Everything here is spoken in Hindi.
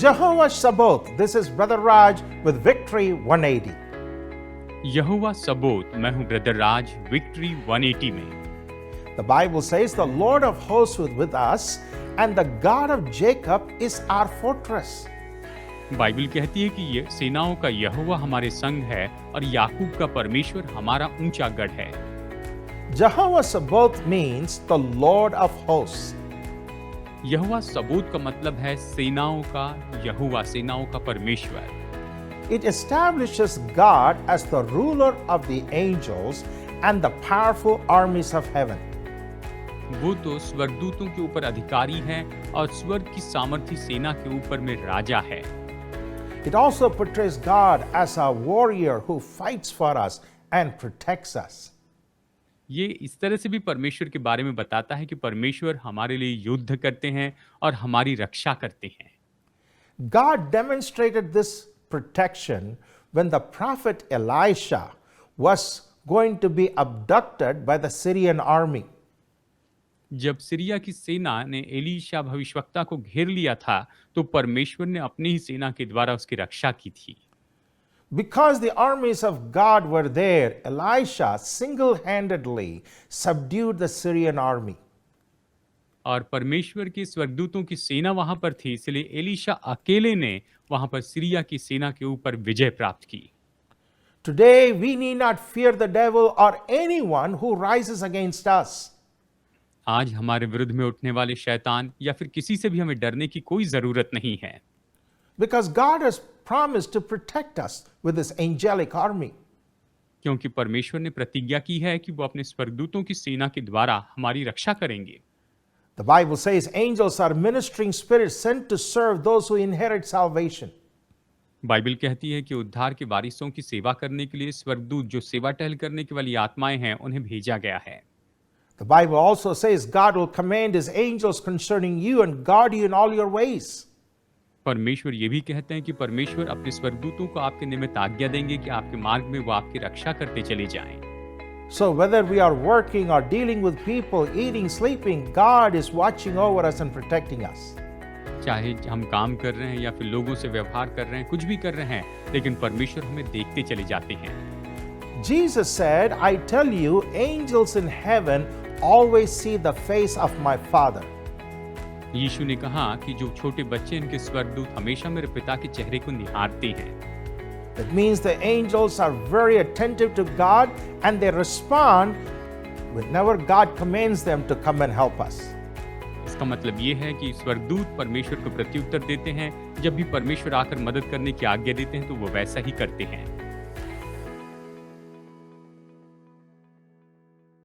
Jehovah Sabaoth, this is Brother Raj with Victory 180. यहोवा सबोत, मैं हूं ब्रदर राज, विक्ट्री 180 में। The Bible says the Lord of hosts is with us and the God of Jacob is our fortress. Bible कहती है कि ये सेनाओं का यहोवा हमारे संग है और याकूब का परमेश्वर हमारा ऊंचा गढ़ है। Jehovah Sabaoth means the Lord of hosts. यहोवा सबोत का मतलब है सेनाओं का यहोवा, सेनाओं का परमेश्वर। It establishes God as the ruler of the angels and the powerful armies of heaven. वो तो स्वर्गदूतों के ऊपर अधिकारी है और स्वर्ग की सामर्थी सेना के ऊपर में राजा है। It also portrays God as a warrior who fights for us and protects us. ये इस तरह से भी परमेश्वर के बारे में बताता है कि परमेश्वर हमारे लिए युद्ध करते हैं और हमारी रक्षा करते हैं। God demonstrated this protection when the prophet Elisha was going to be abducted by the Syrian army. जब सीरिया की सेना ने एलीशा भविष्यवक्ता को घेर लिया था, तो परमेश्वर ने अपनी ही सेना के द्वारा उसकी रक्षा की थी। Because the armies of God were there, Elisha single-handedly subdued the Syrian army. और परमेश्वर के स्वर्गदूतों की सेना वहां पर थी, इसलिए एलीशा अकेले ने वहां पर सीरिया की सेना के ऊपर विजय प्राप्त की। Today we need not fear the devil or anyone who rises against us. आज हमारे विरुद्ध में उठने वाले शैतान या फिर किसी से भी हमें डरने की कोई जरूरत नहीं है, Because God has promised to protect us with his angelic army. क्योंकि परमेश्वर ने प्रतिज्ञा की है कि वो अपने स्वर्गदूतों की सेना के द्वारा हमारी रक्षा करेंगे। The Bible says angels are ministering spirits sent to serve those who inherit salvation. Bible कहती है कि उद्धार के वारिसों की सेवा करने के लिए स्वर्गदूत, जो सेवा टहल करने की वाली आत्माएं हैं, उन्हें भेजा गया है। The Bible also says God will command his angels concerning you and guard you in all your ways. परमेश्वर ये भी कहते हैं कि परमेश्वर अपने स्वर्गदूतों को आपके निमित्त आज्ञा देंगे कि आपके मार्ग में वो आपकी रक्षा करते चले जाएं। So whether we are working or dealing with people, eating, sleeping, God is watching over us and protecting us. चाहे हम काम कर रहे हैं या फिर लोगों से व्यवहार कर रहे हैं, कुछ भी कर रहे हैं, लेकिन परमेश्वर हमें देखते चले जाते हैं। Jesus said, I tell you, angels in heaven always see the face of my Father. यीशु ने कहा कि जो छोटे बच्चे, इनके स्वर्गदूत हमेशा मेरे पिता के चेहरे को निहारते हैं। That means the angels are very attentive to God and they respond whenever God commands them to come and help us. इसका मतलब ये है कि स्वर्गदूत परमेश्वर को प्रत्युत्तर देते हैं। जब भी परमेश्वर आकर मदद करने की आज्ञा देते हैं, तो वो वैसा ही करते हैं।